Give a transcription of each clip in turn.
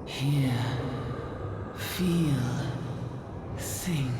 Hear, feel, think.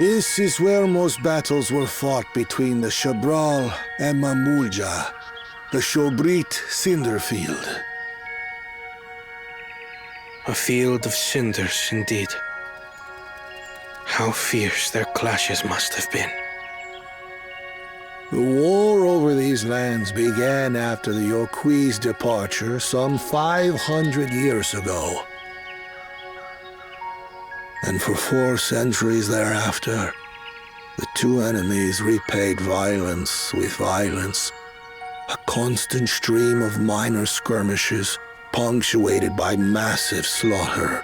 This is where most battles were fought between the Shabral and Mamulja, the Shobrit Cinderfield. A field of cinders, indeed. How fierce their clashes must have been. The war over these lands began after the Yokui's departure some 500 years ago. And for 4 centuries thereafter, the two enemies repaid violence with violence, a constant stream of minor skirmishes punctuated by massive slaughter.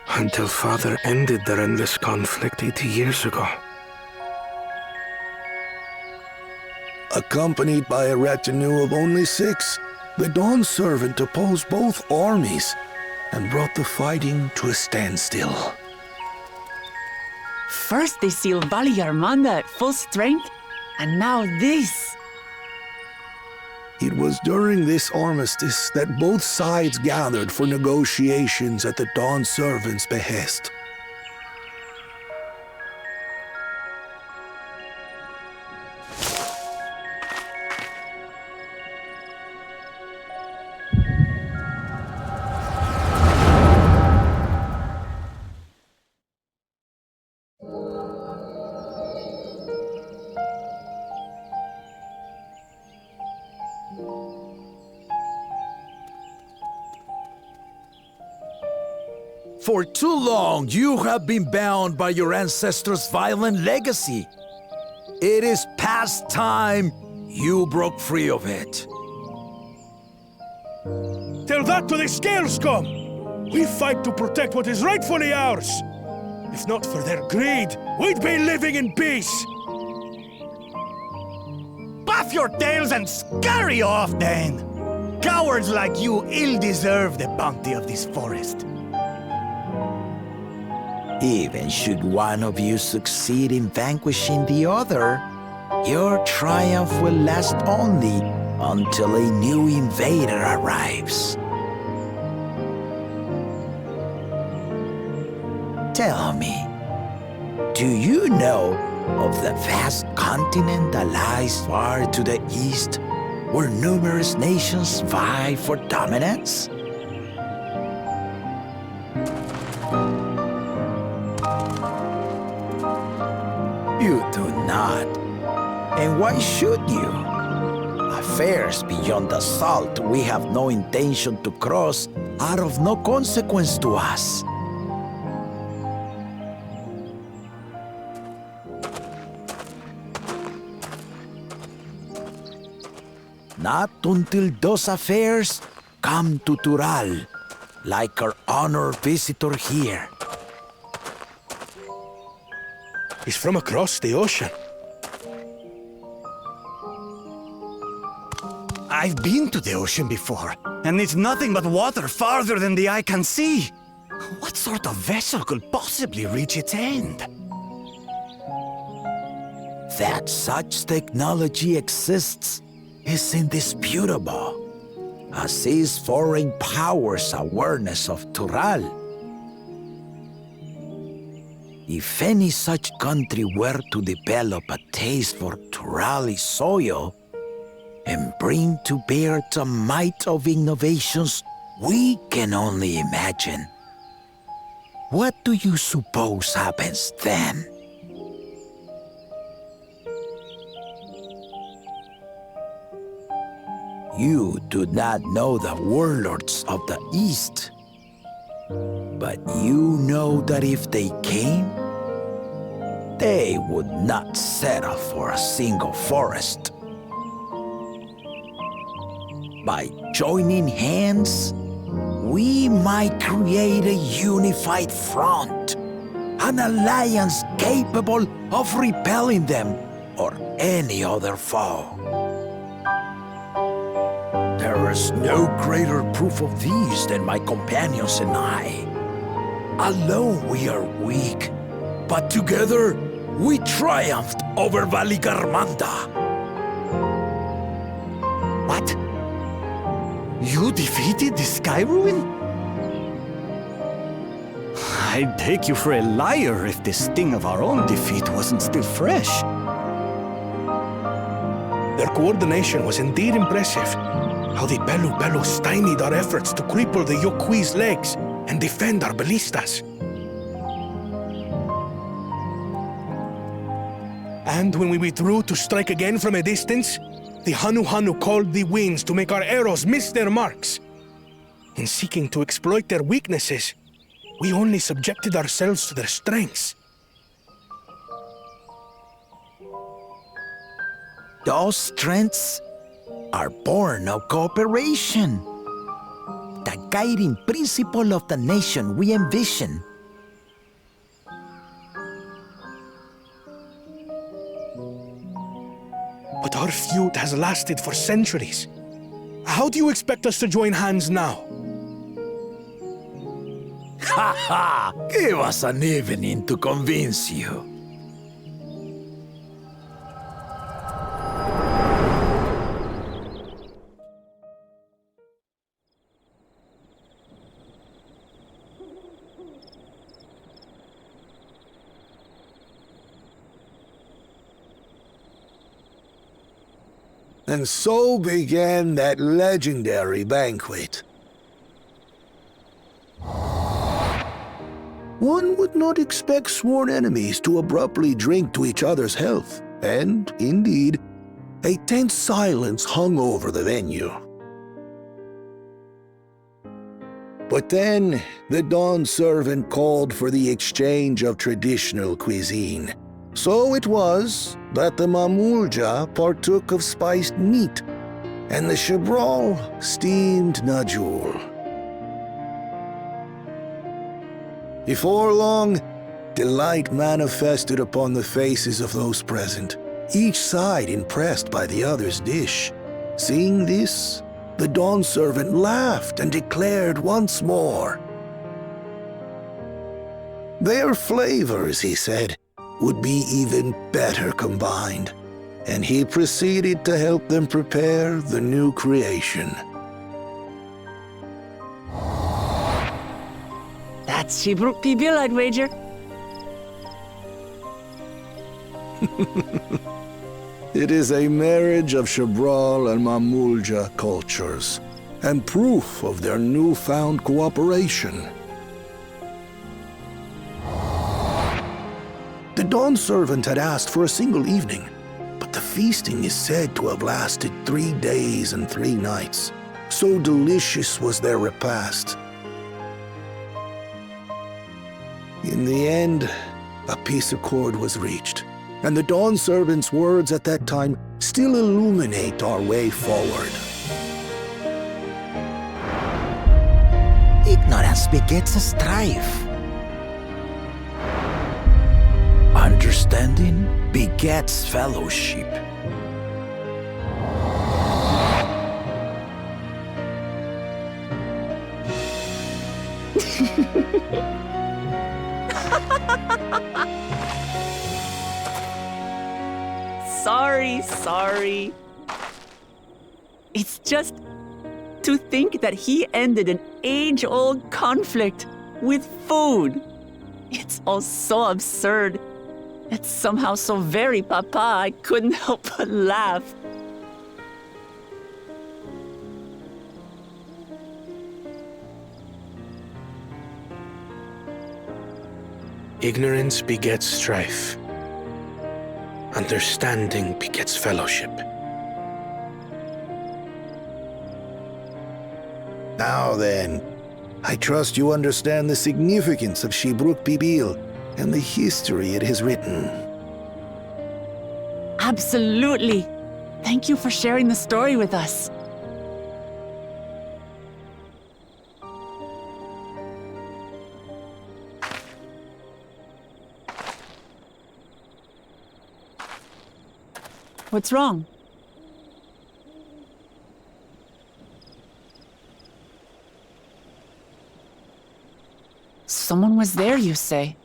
Until Father ended their endless conflict 80 years ago. Accompanied by a retinue of only 6, the Dawn Servant opposed both armies and brought the fighting to a standstill. First they sealed Bali Armanda at full strength, and now this. It was during this armistice that both sides gathered for negotiations at the Dawn Servant's behest. For too long, you have been bound by your ancestors' violent legacy. It is past time you broke free of it. Tell that to the Scale Scum! We fight to protect what is rightfully ours! If not for their greed, we'd be living in peace! Puff your tails and scurry off, then! Cowards like you ill deserve the bounty of this forest. Even should one of you succeed in vanquishing the other, your triumph will last only until a new invader arrives. Tell me, do you know of the vast continent that lies far to the east, where numerous nations vie for dominance? You do not. And why should you? Affairs beyond the salt we have no intention to cross are of no consequence to us. Not until those affairs come to Tural, like our honored visitor here. He's from across the ocean. I've been to the ocean before, and it's nothing but water farther than the eye can see. What sort of vessel could possibly reach its end? That such technology exists is indisputable, as is foreign powers' awareness of Tural. If any such country were to develop a taste for Turali soil and bring to bear the might of innovations we can only imagine, what do you suppose happens then? You do not know the warlords of the East, but you know that if they came, they would not settle for a single forest. By joining hands, we might create a unified front, an alliance capable of repelling them or any other foe. There is no greater proof of these than my companions and I. Alone we are weak, but together we triumphed over Valigarmanda. What? You defeated the Sky Ruin? I'd take you for a liar if the sting of our own defeat wasn't still fresh. Their coordination was indeed impressive. How they bellow stymied our efforts to cripple the Yokui's legs and defend our ballistas. And when we withdrew to strike again from a distance, the Hanu called the winds to make our arrows miss their marks. In seeking to exploit their weaknesses, we only subjected ourselves to their strengths. Those strengths are born of cooperation. The guiding principle of the nation we envision. But our feud has lasted for centuries. How do you expect us to join hands now? Ha ha! Give us an evening to convince you. And so began that legendary banquet. One would not expect sworn enemies to abruptly drink to each other's health, and, indeed, a tense silence hung over the venue. But But then, the Dawn servant called for the exchange of traditional cuisine. So it was that the Mamulja partook of spiced meat, and the Chebral steamed Najul. Before long, delight manifested upon the faces of those present, each side impressed by the other's dish. Seeing this, the Dawn servant laughed and declared once more. Their flavors, he said, would be even better combined, and he proceeded to help them prepare the new creation. That's Shibruk Pibil, I'd wager. It is a marriage of Chebral and Mamulja cultures, and proof of their newfound cooperation. The Dawn servant had asked for a single evening, but the feasting is said to have lasted 3 days and 3 nights. So delicious was their repast. In the end, a peace accord was reached, and the Dawn servant's words at that time still illuminate our way forward. Ignorance begets a strife. Understanding begets fellowship. Sorry. It's just to think that he ended an age-old conflict with food. It's all so absurd. It's somehow so very papa, I couldn't help but laugh. Ignorance begets strife. Understanding begets fellowship. Now then, I trust you understand the significance of Shibruk Pibil and the history it has written. Absolutely. Thank you for sharing the story with us. What's wrong? Someone was there, you say?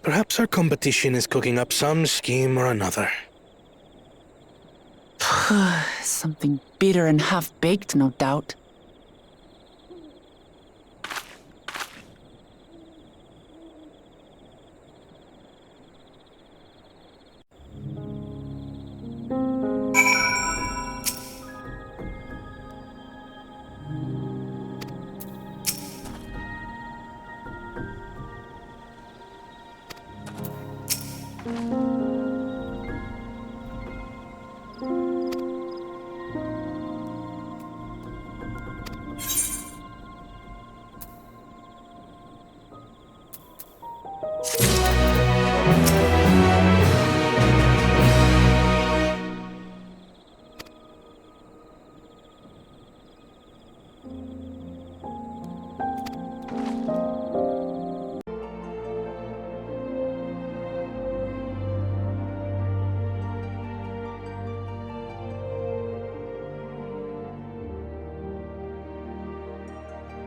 Perhaps our competition is cooking up some scheme or another. Something bitter and half-baked, no doubt.